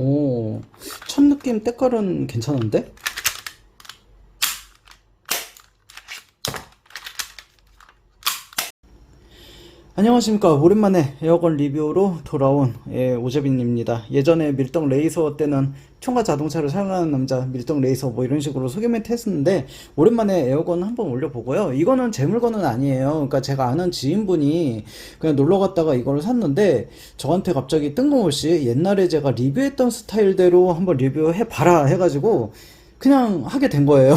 오, 첫 느낌 때깔은 괜찮은데? 안녕하십니까. 오랜만에 에어건 리뷰로 돌아온 오재빈입니다. 예전에 밀떡 레이서 때는 총과 자동차를 사용하는 남자 밀떡 레이서 뭐 이런 식으로 소개 멘트 했었는데, 오랜만에 에어건 한번 올려보고요. 이거는 제 물건은 아니에요. 그러니까 제가 아는 지인분이 그냥 놀러 갔다가 이걸 샀는데, 저한테 갑자기 뜬금없이 옛날에 제가 리뷰했던 스타일대로 한번 리뷰해봐라 해가지고 그냥 하게 된 거예요.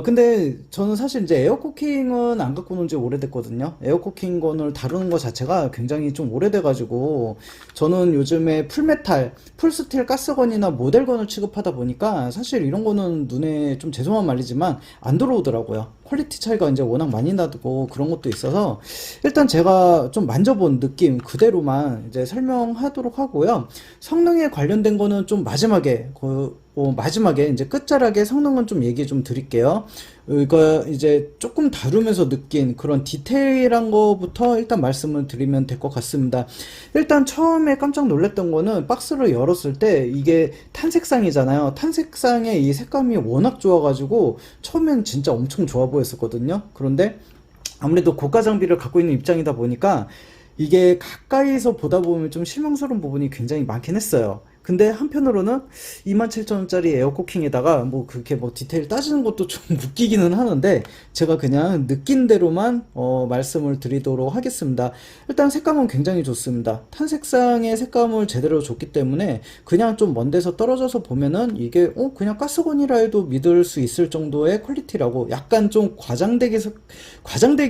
근데 저는 사실 이제 에어쿠킹은 안 갖고 논 지 오래됐거든요. 에어쿠킹건을 다루는 것 자체가 굉장히 좀 오래돼가지고, 저는 요즘에 풀메탈, 풀스틸 가스건이나 모델건을 취급하다 보니까 사실 이런 거는 눈에 좀 죄송한 말이지만 안 들어오더라고요. 퀄리티 차이가 이제 워낙 많이 나고 그런 것도 있어서, 일단 제가 좀 만져본 느낌 그대로만 이제 설명하도록 하고요. 성능에 관련된 거는 좀 마지막에 이제 끝자락에 성능은 좀 얘기 좀 드릴게요. 이거 이제 조금 다루면서 느낀 그런 디테일한 거부터 일단 말씀을 드리면 될 것 같습니다. 일단 처음에 깜짝 놀랐던 거는, 박스를 열었을 때 이게 탄색상이잖아요. 탄색상의 이 색감이 워낙 좋아가지고 처음엔 진짜 엄청 좋아 보였었거든요. 그런데 아무래도 고가 장비를 갖고 있는 입장이다 보니까 이게 가까이서 보다 보면 좀 실망스러운 부분이 굉장히 많긴 했어요. 근데 한편으로는 27,000원짜리 에어쿠킹에다가 뭐 그렇게 뭐 디테일 따지는 것도 좀 웃기기는 하는데, 제가 그냥 느낀 대로만 말씀을 드리도록 하겠습니다. 일단 색감은 굉장히 좋습니다. 탄색상의 색감을 제대로 줬기 때문에 그냥 좀 먼 데서 떨어져서 보면은 이게 그냥 가스건이라 해도 믿을 수 있을 정도의 퀄리티라고, 약간 좀 과장되게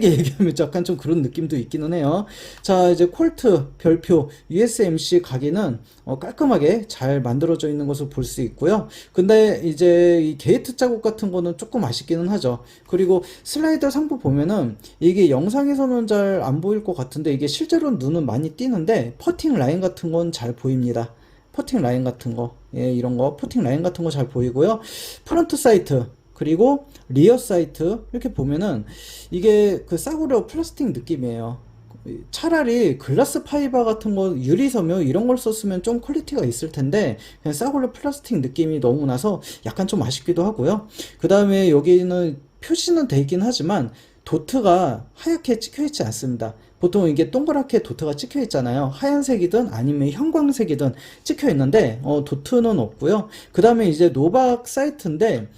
얘기하면 약간 좀 그런 느낌도 있기는 해요. 자, 이제 콜트 별표 USMC 가기는 깔끔하게 잘 만들어져 있는 것을 볼 수 있고요. 근데 이제 이 게이트 자국 같은 거는 조금 아쉽기는 하죠. 그리고 슬라이더 상부 보면은 이게 영상에서는 잘 안 보일 것 같은데, 이게 실제로 눈은 많이 띄는데 퍼팅 라인 같은 건 잘 보입니다. 퍼팅 라인 같은 거, 이런 거 퍼팅 라인 같은 거 잘 보이고요. 프론트 사이트 그리고 리어 사이트 이렇게 보면은 이게 그 싸구려 플라스틱 느낌이에요. 차라리 글라스 파이버 같은 거, 유리섬유 이런 걸 썼으면 좀 퀄리티가 있을 텐데, 그냥 싸구려 플라스틱 느낌이 너무 나서 약간 좀 아쉽기도 하고요. 그 다음에 여기는 표시는 돼 있긴 하지만 도트가 하얗게 찍혀 있지 않습니다. 보통 이게 동그랗게 도트가 찍혀 있잖아요. 하얀색이든 아니면 형광색이든 찍혀 있는데 도트는 없고요. 그 다음에 이제 노박 사이트인데,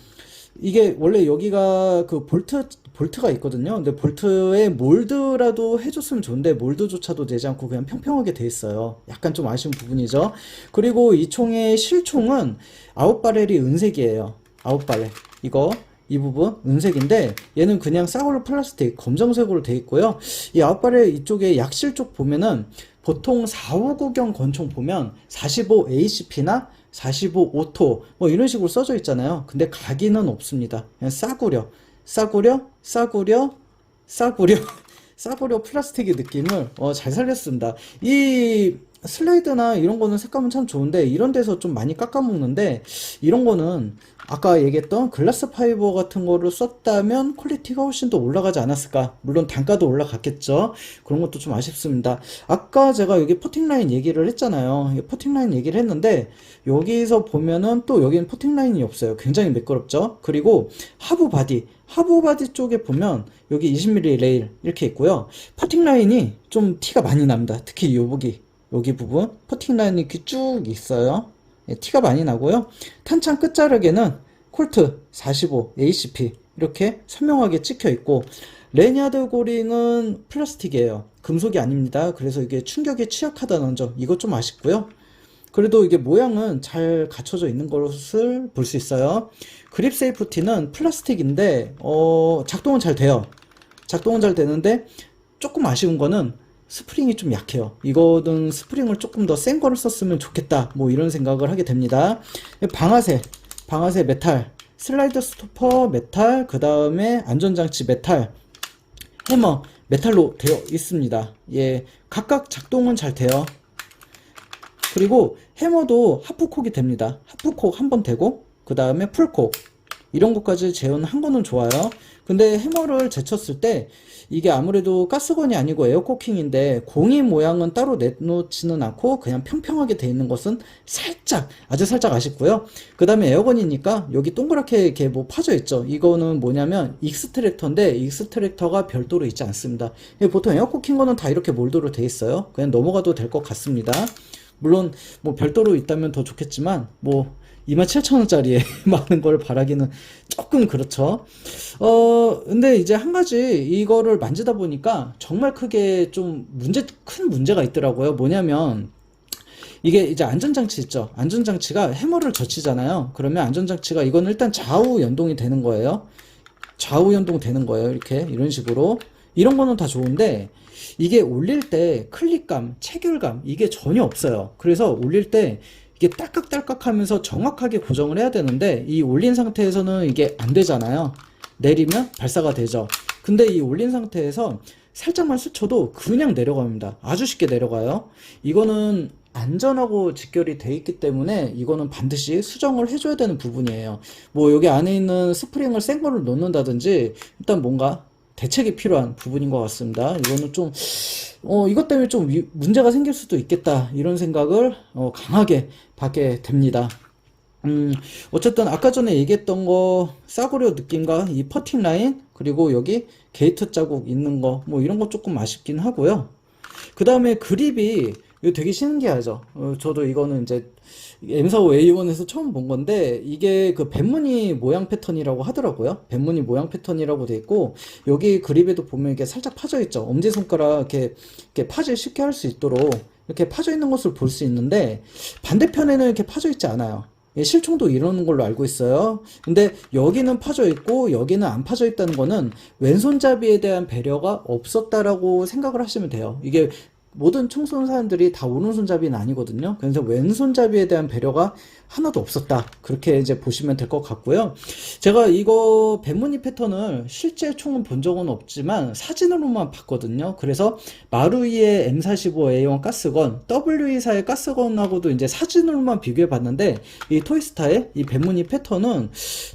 이게 원래 여기가 그 볼트가 있거든요. 근데 볼트에 몰드라도 해줬으면 좋은데 몰드조차도 되지 않고 그냥 평평하게 돼 있어요. 약간 좀 아쉬운 부분이죠. 그리고 이 총의 실총은 아웃바렐이 은색이에요. 아웃바렐 이 부분 은색인데, 얘는 그냥 싸구려 플라스틱 검정색으로 돼 있고요. 이 아웃바렐 이쪽에 약실 쪽 보면은 보통 459경 권총 보면 45 ACP나 45 오토 뭐 이런 식으로 써져 있잖아요. 근데 각인은 없습니다. 그냥 싸구려 싸구려 플라스틱의 느낌을 잘 살렸습니다. 이 슬레이드나 이런 거는 색감은 참 좋은데, 이런 데서 좀 많이 깎아먹는데, 이런 거는 아까 얘기했던 글라스 파이버 같은 거를 썼다면 퀄리티가 훨씬 더 올라가지 않았을까. 물론 단가도 올라갔겠죠. 그런 것도 좀 아쉽습니다. 아까 제가 여기 퍼팅 라인 얘기를 했잖아요. 퍼팅 라인 얘기를 했는데, 여기서 보면은 또 여기는 퍼팅 라인이 없어요. 굉장히 매끄럽죠. 그리고 하부 바디 쪽에 보면 여기 20mm 레일 이렇게 있고요. 퍼팅 라인이 좀 티가 많이 납니다. 특히 여기 부분 퍼팅 라인이 이렇게 쭉 있어요. 티가 많이 나고요. 탄창 끝자락에는 콜트 45 ACP 이렇게 선명하게 찍혀 있고, 레니아드 고링은 플라스틱이에요. 금속이 아닙니다. 그래서 이게 충격에 취약하다는 점, 이거 좀 아쉽고요. 그래도 이게 모양은 잘 갖춰져 있는 것을 볼 수 있어요. 그립 세이프티는 플라스틱인데 작동은 잘 돼요. 작동은 잘 되는데 조금 아쉬운 거는 스프링이 좀 약해요. 이거는 스프링을 조금 더 센 거를 썼으면 좋겠다, 뭐 이런 생각을 하게 됩니다. 방아쇠 메탈, 슬라이드 스토퍼 메탈, 그 다음에 안전장치 메탈, 해머 메탈로 되어 있습니다. 각각 작동은 잘 돼요. 그리고 해머도 하프콕이 됩니다. 하프콕 한번 되고, 그 다음에 풀콕, 이런 것까지 재현한 거는 좋아요. 근데 해머를 제쳤을 때 이게 아무래도 가스건이 아니고 에어코킹인데 공이 모양은 따로 내놓지는 않고 그냥 평평하게 돼 있는 것은 살짝, 아주 살짝 아쉽고요. 그 다음에 에어건이니까 여기 동그랗게 이렇게 뭐 파져 있죠. 이거는 뭐냐면 익스트랙터인데 익스트랙터가 별도로 있지 않습니다. 보통 에어코킹 거는 다 이렇게 몰드로 돼 있어요. 그냥 넘어가도 될 것 같습니다. 물론 뭐 별도로 있다면 더 좋겠지만 뭐 27,000원짜리에 많은 걸 바라기는 조금 그렇죠. 근데 이제 한 가지 이거를 만지다 보니까 정말 크게 좀 큰 문제가 있더라고요. 뭐냐면 이게 이제 안전장치 있죠. 안전장치가 해머를 젖히잖아요. 그러면 안전장치가 이건 일단 좌우 연동이 되는 거예요. 좌우 연동 되는 거예요. 이렇게 이런 식으로. 이런 거는 다 좋은데 이게 올릴 때 클릭감, 체결감 이게 전혀 없어요. 그래서 올릴 때 이게 딸깍딸깍 하면서 정확하게 고정을 해야 되는데 이 올린 상태에서는 이게 안 되잖아요. 내리면 발사가 되죠. 근데 이 올린 상태에서 살짝만 스쳐도 그냥 내려갑니다. 아주 쉽게 내려가요. 이거는 안전하고 직결이 돼 있기 때문에 이거는 반드시 수정을 해줘야 되는 부분이에요. 뭐 여기 안에 있는 스프링을 센 거를 놓는다든지 일단 뭔가 대책이 필요한 부분인 것 같습니다. 이거는 좀 이것 때문에 좀 문제가 생길 수도 있겠다 이런 생각을 강하게 받게 됩니다. 어쨌든 아까 전에 얘기했던 거 싸구려 느낌과 이 퍼팅 라인 그리고 여기 게이트 자국 있는 거 뭐 이런 거 조금 아쉽긴 하고요. 그 다음에 그립이 이거 되게 신기하죠. 저도 이거는 이제 M45A1에서 처음 본 건데 이게 그 뱃무늬 모양 패턴이라고 하더라고요. 뱃무늬 모양 패턴이라고 돼 있고 여기 그립에도 보면 이게 살짝 파져 있죠. 엄지손가락 이렇게 파질 쉽게 할 수 있도록 이렇게 파져 있는 것을 볼 수 있는데 반대편에는 이렇게 파져 있지 않아요. 실총도 이러는 걸로 알고 있어요. 근데 여기는 파져 있고 여기는 안 파져 있다는 거는 왼손잡이에 대한 배려가 없었다라고 생각을 하시면 돼요. 이게 모든 총 쏘는 사람들이 다 오른손잡이는 아니거든요. 그래서 왼손잡이에 대한 배려가 하나도 없었다. 그렇게 이제 보시면 될 것 같고요. 제가 이거 뱃무늬 패턴을 실제 총은 본 적은 없지만 사진으로만 봤거든요. 그래서 마루이의 M45A1 가스건, W24의 가스건하고도 이제 사진으로만 비교해 봤는데 이 토이스타의 이 뱃무늬 패턴은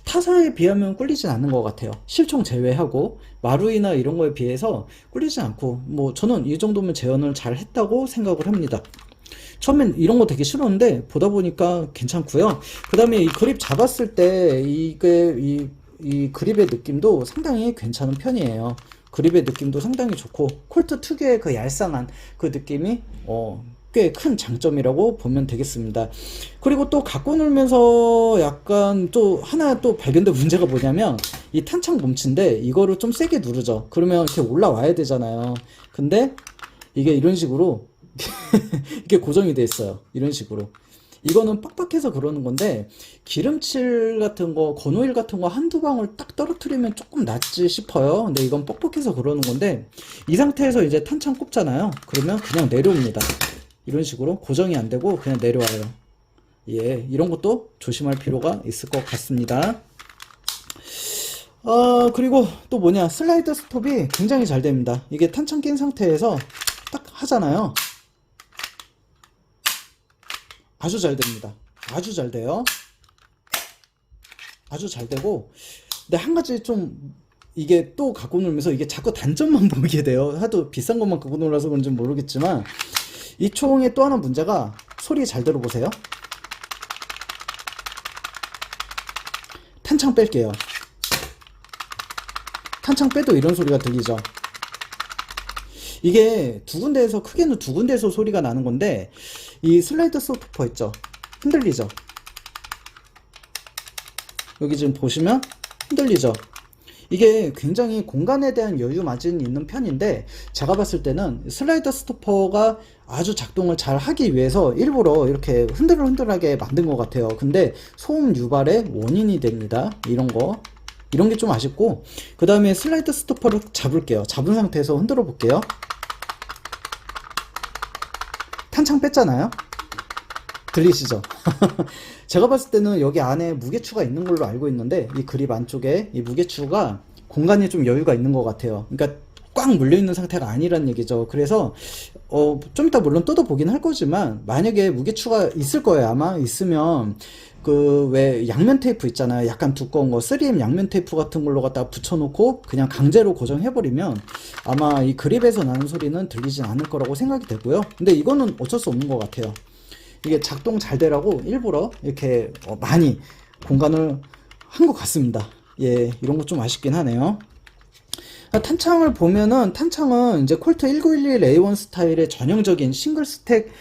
타사에 비하면 꿀리진 않는 것 같아요. 실총 제외하고 마루이나 이런 거에 비해서 꿀리지 않고 뭐 저는 이 정도면 재현을 잘 했다고 생각을 합니다. 처음엔 이런 거 되게 싫었는데 보다 보니까 괜찮고요. 그 다음에 이 그립 잡았을 때 이게 이 그립의 느낌도 상당히 괜찮은 편이에요. 그립의 느낌도 상당히 좋고 콜트 특유의 그 얄쌍한 그 느낌이 꽤 큰 장점이라고 보면 되겠습니다. 그리고 또 갖고 놀면서 약간 또 하나 또 발견된 문제가 뭐냐면 이 탄창 멈춘데 이거를 좀 세게 누르죠. 그러면 이렇게 올라와야 되잖아요. 근데 이게 이런 식으로 이게 고정이 돼 있어요. 이런 식으로. 이거는 빡빡해서 그러는 건데 기름칠 같은 거, 건오일 같은 거 한두 방울 딱 떨어뜨리면 조금 낫지 싶어요. 근데 이건 뻑뻑해서 그러는 건데 이 상태에서 이제 탄창 꼽잖아요. 그러면 그냥 내려옵니다. 이런 식으로 고정이 안 되고 그냥 내려와요. 예, 이런 것도 조심할 필요가 있을 것 같습니다. 그리고 또 뭐냐, 슬라이드 스톱이 굉장히 잘 됩니다. 이게 탄창 낀 상태에서 딱 하잖아요. 아주 잘 됩니다. 아주 잘 돼요. 아주 잘 되고, 근데 한 가지 좀 이게 또 갖고 놀면서 이게 자꾸 단점만 보게 돼요. 하도 비싼 것만 갖고 놀아서 그런지 모르겠지만 이 총의 또 하나 문제가 소리 잘 들어보세요. 탄창 뺄게요. 탄창 빼도 이런 소리가 들리죠. 이게 두 군데에서, 크게는 두 군데에서 소리가 나는 건데 이 슬라이드 스토퍼 있죠, 흔들리죠. 여기 지금 보시면 흔들리죠. 이게 굉장히 공간에 대한 여유 마진이 있는 편인데 제가 봤을 때는 슬라이드 스토퍼가 아주 작동을 잘 하기 위해서 일부러 이렇게 흔들흔들하게 만든 것 같아요. 근데 소음 유발의 원인이 됩니다. 이런 게 좀 아쉽고, 그 다음에 슬라이드 스토퍼를 잡을게요. 잡은 상태에서 흔들어 볼게요. 탄창 뺐잖아요. 들리시죠? 제가 봤을 때는 여기 안에 무게추가 있는 걸로 알고 있는데 이 그립 안쪽에 이 무게추가 공간이 좀 여유가 있는 것 같아요. 그러니까 꽉 물려있는 상태가 아니란 얘기죠. 그래서 좀 이따 물론 뜯어보긴 할 거지만 만약에 무게추가 있을 거예요. 아마 있으면 그 왜 양면 테이프 있잖아요. 약간 두꺼운 거 3M 양면 테이프 같은 걸로 갖다 붙여놓고 그냥 강제로 고정해버리면 아마 이 그립에서 나는 소리는 들리진 않을 거라고 생각이 되고요. 근데 이거는 어쩔 수 없는 것 같아요. 이게 작동 잘 되라고 일부러 이렇게 많이 공간을 한 것 같습니다. 예, 이런 거 좀 아쉽긴 하네요. 탄창을 보면은 탄창은 이제 콜트 1911 A1 스타일의 전형적인 싱글 스택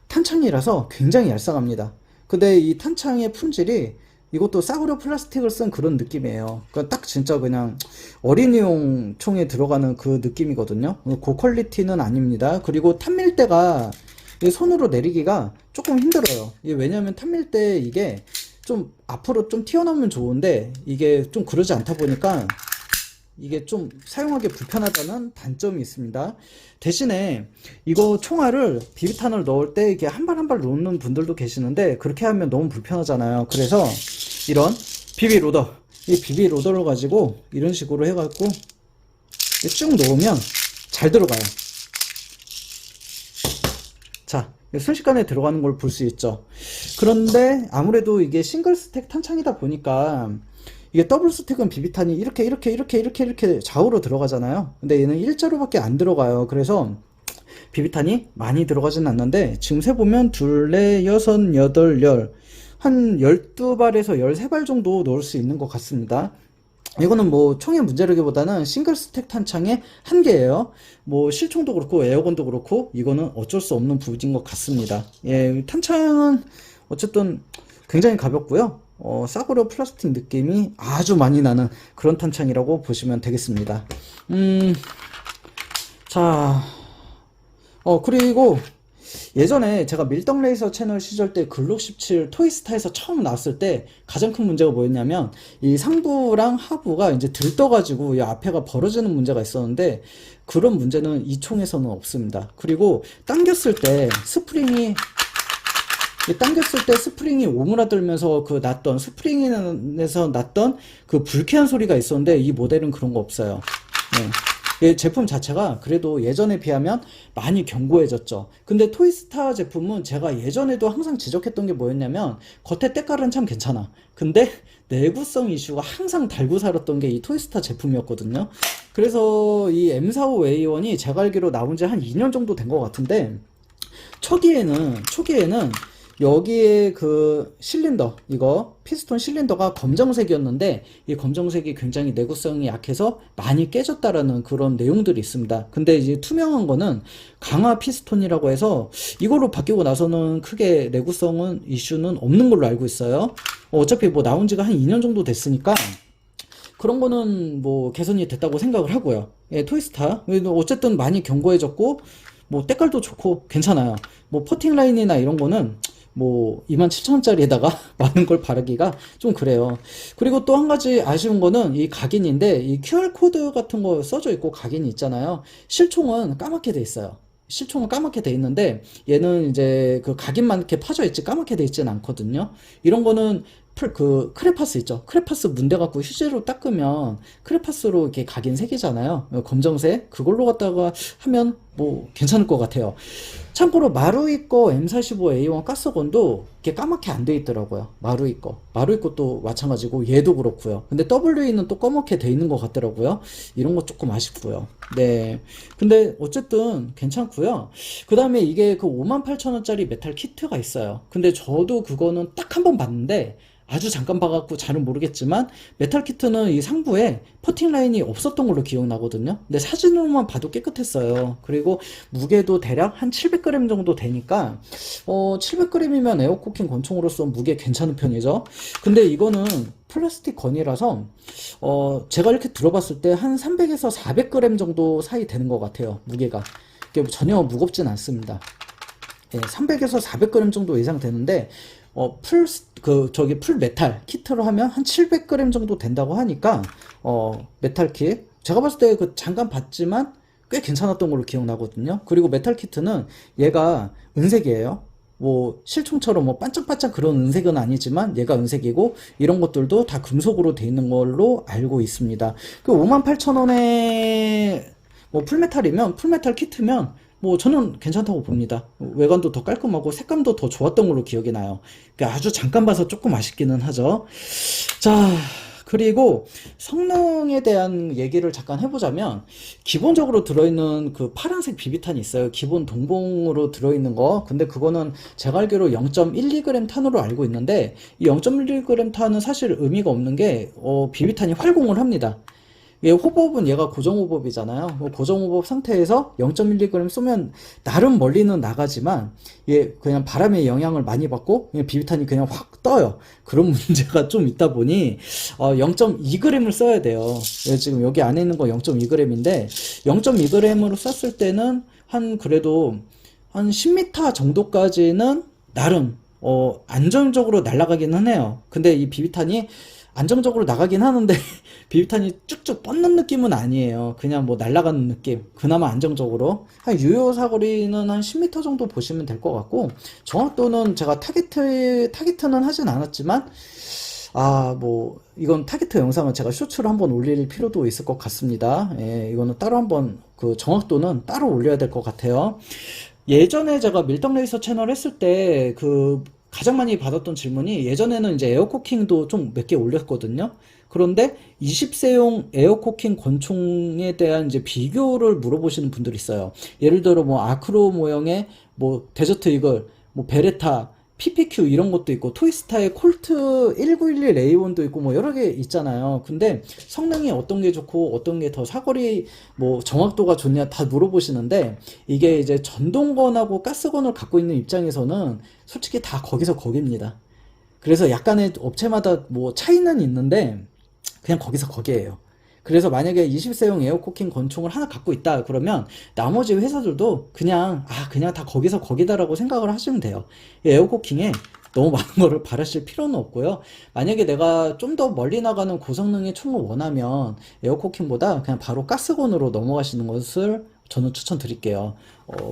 탄창이라서 굉장히 얄쌍합니다. 근데 이 탄창의 품질이 이것도 싸구려 플라스틱을 쓴 그런 느낌이에요. 그러니까 딱 진짜 그냥 어린이용 총에 들어가는 그 느낌이거든요. 고퀄리티는 아닙니다. 그리고 탐밀대가 손으로 내리기가 조금 힘들어요. 왜냐하면 탐밀대 이게 좀 앞으로 좀 튀어나오면 좋은데 이게 좀 그러지 않다 보니까 이게 좀 사용하기 불편하다는 단점이 있습니다. 대신에 이거 총알을 비비탄을 넣을 때 이게 한 발 한 발 놓는 분들도 계시는데 그렇게 하면 너무 불편하잖아요. 그래서 이런 비비 로더, 이 비비 로더를 가지고 이런 식으로 해갖고 쭉 놓으면 잘 들어가요. 자, 순식간에 들어가는 걸 볼 수 있죠. 그런데 아무래도 이게 싱글 스택 탄창이다 보니까 이게 더블 스택은 비비탄이 이렇게 좌우로 들어가잖아요. 근데 얘는 일자로밖에 안 들어가요. 그래서 비비탄이 많이 들어가진 않는데 지금 세보면 둘, 넷, 여섯, 여덟, 열 한 12발에서 13발 정도 넣을 수 있는 것 같습니다. 이거는 뭐 총의 문제라기보다는 싱글 스택 탄창의 한계예요. 뭐 실총도 그렇고 에어건도 그렇고 이거는 어쩔 수 없는 부분인 것 같습니다. 예, 탄창은 어쨌든 굉장히 가볍고요. 싸구려 플라스틱 느낌이 아주 많이 나는 그런 탄창이라고 보시면 되겠습니다. 자, 그리고 예전에 제가 밀떡레이서 채널 시절 때 글록 17 토이스타에서 처음 나왔을 때 가장 큰 문제가 뭐였냐면 이 상부랑 하부가 이제 들떠가지고 이 앞에가 벌어지는 문제가 있었는데 그런 문제는 이 총에서는 없습니다. 그리고 당겼을 때 스프링이 오므라들면서 그 났던 스프링에서 났던 그 불쾌한 소리가 있었는데 이 모델은 그런 거 없어요. 네. 이 제품 자체가 그래도 예전에 비하면 많이 견고해졌죠. 근데 토이스타 제품은 제가 예전에도 항상 지적했던 게 뭐였냐면 겉에 때깔은 참 괜찮아. 근데 내구성 이슈가 항상 달고 살았던 게 이 토이스타 제품이었거든요. 그래서 이 M45A1이 제가 알기로 나온 지 한 2년 정도 된 것 같은데 초기에는 여기에 그 실린더, 이거 피스톤 실린더가 검정색이었는데 이 검정색이 굉장히 내구성이 약해서 많이 깨졌다라는 그런 내용들이 있습니다. 근데 이제 투명한 거는 강화 피스톤이라고 해서 이걸로 바뀌고 나서는 크게 내구성은 이슈는 없는 걸로 알고 있어요. 어차피 뭐 나온 지가 한 2년 정도 됐으니까 그런 거는 뭐 개선이 됐다고 생각을 하고요. 예, 토이스타 어쨌든 많이 견고해졌고 뭐 때깔도 좋고 괜찮아요. 뭐 퍼팅 라인이나 이런 거는 뭐 27,000원짜리에다가 많은 걸 바르기가 좀 그래요. 그리고 또 한 가지 아쉬운 거는 이 각인인데 이 QR코드 같은 거 써져 있고 각인이 있잖아요. 실총은 까맣게 돼 있어요. 실총은 까맣게 돼 있는데 얘는 이제 그 각인만 이렇게 파져 있지 까맣게 돼 있지는 않거든요. 이런 거는 그 크레파스 있죠. 크레파스 문대 갖고 휴지로 닦으면 크레파스로 이렇게 각인 색이잖아요. 검정색 그걸로 갖다가 하면 뭐 괜찮을 것 같아요. 참고로 마루이 거 M45A1 가스건도 이렇게 까맣게 안 돼 있더라고요. 마루이 것도 마찬가지고 얘도 그렇고요. 근데 WE는 또 검게 돼 있는 것 같더라고요. 이런 거 조금 아쉽고요. 네, 근데 어쨌든 괜찮고요. 그 다음에 이게 그 58,000원짜리 메탈 키트가 있어요. 근데 저도 그거는 딱 한 번 봤는데 아주 잠깐 봐갖고 잘은 모르겠지만 메탈 키트는 이 상부에 퍼팅 라인이 없었던 걸로 기억나거든요. 근데 사진으로만 봐도 깨끗했어요. 그리고 무게도 대략 한 700g 정도 되니까 700g이면 에어코킹 권총으로서 무게 괜찮은 편이죠. 근데 이거는 플라스틱 건이라서 제가 이렇게 들어봤을 때 한 300에서 400g 정도 사이 되는 것 같아요. 무게가 전혀 무겁진 않습니다. 300에서 400g 정도 이상 되는데 풀 메탈 키트로 하면 한 700g 정도 된다고 하니까 메탈 킷 제가 봤을 때 그 잠깐 봤지만 꽤 괜찮았던 걸로 기억나거든요. 그리고 메탈 키트는 얘가 은색이에요. 뭐 실총처럼 뭐 반짝반짝 그런 은색은 아니지만 얘가 은색이고 이런 것들도 다 금속으로 돼 있는 걸로 알고 있습니다. 그 58,000원에 뭐 풀메탈이면, 풀메탈 키트면, 뭐 저는 괜찮다고 봅니다. 외관도 더 깔끔하고 색감도 더 좋았던 걸로 기억이 나요. 그러니까 아주 잠깐 봐서 조금 아쉽기는 하죠. 자, 그리고 성능에 대한 얘기를 잠깐 해보자면, 기본적으로 들어있는 그 파란색 비비탄이 있어요. 기본 동봉으로 들어있는 거. 근데 그거는 제가 알기로 0.12g 탄으로 알고 있는데, 이 0.12g 탄은 사실 의미가 없는 게, 비비탄이 활공을 합니다. 얘 호법은 얘가 고정호법이잖아요. 고정호법 상태에서 0.12g 쏘면 나름 멀리는 나가지만 얘 그냥 바람의 영향을 많이 받고 그냥 비비탄이 그냥 확 떠요. 그런 문제가 좀 있다 보니 0.2g을 써야 돼요. 지금 여기 안에 있는 거 0.2g인데 0.2g으로 쐈을 때는 한 그래도 한 10m 정도까지는 나름 안정적으로 날아가기는 해요. 근데 이 비비탄이 안정적으로 나가긴 하는데 비비탄이 쭉쭉 뻗는 느낌은 아니에요. 그냥 뭐 날아가는 느낌. 그나마 안정적으로 한 유효 사거리는 한 10m 정도 보시면 될 것 같고, 정확도는 제가 타겟은 하진 않았지만 뭐 이건 타겟 영상은 제가 쇼츠를 한번 올릴 필요도 있을 것 같습니다. 예, 이거는 따로 한번 그 정확도는 따로 올려야 될 것 같아요. 예전에 제가 밀떡레이서 채널 했을 때 가장 많이 받았던 질문이, 예전에는 이제 에어코킹도 좀 몇 개 올렸거든요. 그런데 20세용 에어코킹 권총에 대한 이제 비교를 물어보시는 분들이 있어요. 예를 들어 뭐 아크로 모형의 뭐 데저트 이글, 뭐 베레타, PPQ 이런 것도 있고, 토이스타의 콜트 1911 레이온도 있고 뭐 여러 개 있잖아요. 근데 성능이 어떤 게 좋고 어떤 게 더 사거리 뭐 정확도가 좋냐 다 물어보시는데, 이게 이제 전동건하고 가스건을 갖고 있는 입장에서는 솔직히 다 거기서 거기입니다. 그래서 약간의 업체마다 뭐 차이는 있는데 그냥 거기서 거기에요. 그래서 만약에 20세용 에어코킹 권총을 하나 갖고 있다 그러면 나머지 회사들도 그냥 다 거기서 거기다라고 생각을 하시면 돼요. 에어코킹에 너무 많은 거를 바라실 필요는 없고요. 만약에 내가 좀 더 멀리 나가는 고성능의 총을 원하면 에어코킹보다 그냥 바로 가스건으로 넘어가시는 것을 저는 추천드릴게요.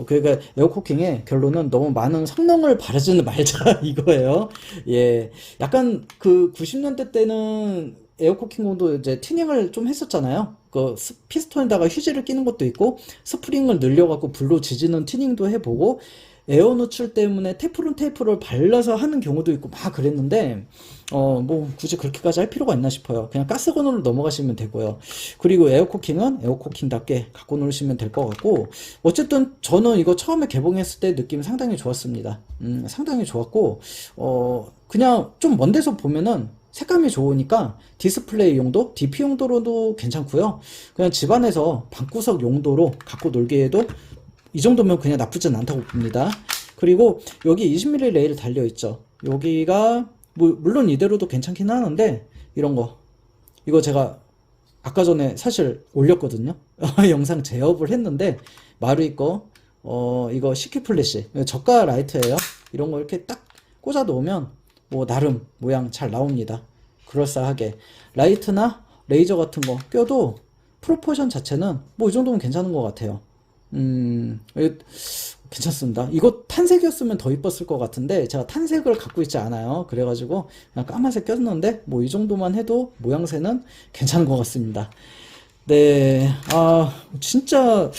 그러니까 에어코킹의 결론은 너무 많은 성능을 바라지는 말자 이거예요. 예, 약간 그 90년대 때는 에어코킹공도 이제 튜닝을 좀 했었잖아요. 피스톤에다가 휴지를 끼는 것도 있고, 스프링을 늘려갖고 불로 지지는 튜닝도 해보고, 에어 노출 때문에 테프론 테이프를 발라서 하는 경우도 있고 막 그랬는데, 뭐 굳이 그렇게까지 할 필요가 있나 싶어요. 그냥 가스건으로 넘어가시면 되고요. 그리고 에어코킹은 에어코킹답게 갖고 노시면 될 것 같고, 어쨌든 저는 이거 처음에 개봉했을 때 느낌이 상당히 좋았습니다. 상당히 좋았고, 그냥 좀 먼 데서 보면은 색감이 좋으니까 디스플레이 용도, DP 용도로도 괜찮고요. 그냥 집안에서 방구석 용도로 갖고 놀기에도 이 정도면 그냥 나쁘진 않다고 봅니다. 그리고 여기 20mm 레일 달려있죠. 여기가 뭐 물론 이대로도 괜찮긴 하는데, 이런 거 이거 제가 아까 전에 사실 올렸거든요. 영상 제업을 했는데, 마루이 거 이거 CQ 플래시 저가 라이트예요. 이런 거 이렇게 딱 꽂아 놓으면 뭐 나름 모양 잘 나옵니다. 그럴싸하게 라이트나 레이저 같은 거 껴도 프로포션 자체는 뭐 이 정도면 괜찮은 것 같아요. 괜찮습니다. 이거 탄색이었으면 더 이뻤을 것 같은데 제가 탄색을 갖고 있지 않아요. 그래가지고 그냥 까만색 꼈는데 뭐 이 정도만 해도 모양새는 괜찮은 것 같습니다. 네, 진짜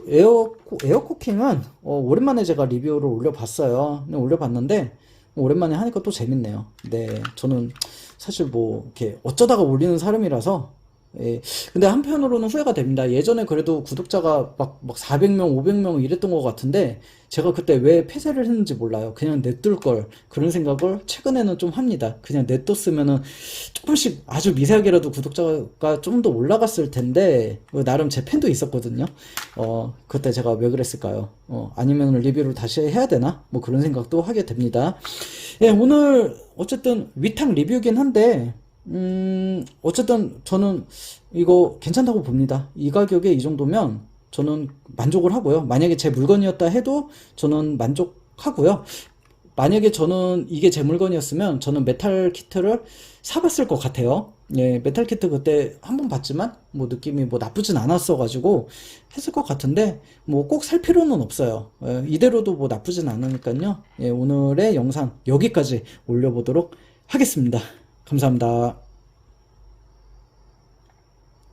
에어코킹은 오랜만에 제가 리뷰를 올려봤어요. 올려봤는데 오랜만에 하니까 또 재밌네요. 네, 저는 사실 뭐 이렇게 어쩌다가 올리는 사람이라서, 예. 근데 한편으로는 후회가 됩니다. 예전에 그래도 구독자가 막 400명, 500명 이랬던 것 같은데, 제가 그때 왜 폐쇄를 했는지 몰라요. 그냥 냅둘 걸. 그런 생각을 최근에는 좀 합니다. 그냥 냅뒀으면은 조금씩 아주 미세하게라도 구독자가 좀 더 올라갔을 텐데, 나름 제 팬도 있었거든요. 그때 제가 왜 그랬을까요? 아니면 리뷰를 다시 해야 되나? 뭐 그런 생각도 하게 됩니다. 예, 오늘 어쨌든 위탁 리뷰긴 한데, 어쨌든 저는 이거 괜찮다고 봅니다. 이 가격에 이 정도면 저는 만족을 하고요. 만약에 제 물건이었다 해도 저는 만족하고요. 만약에 저는 이게 제 물건이었으면 저는 메탈 키트를 사봤을 것 같아요. 예, 메탈 키트 그때 한번 봤지만 뭐 느낌이 뭐 나쁘진 않았어 가지고 했을 것 같은데 뭐 꼭 살 필요는 없어요. 예, 이대로도 뭐 나쁘진 않으니까요. 예, 오늘의 영상 여기까지 올려보도록 하겠습니다. 감사합니다.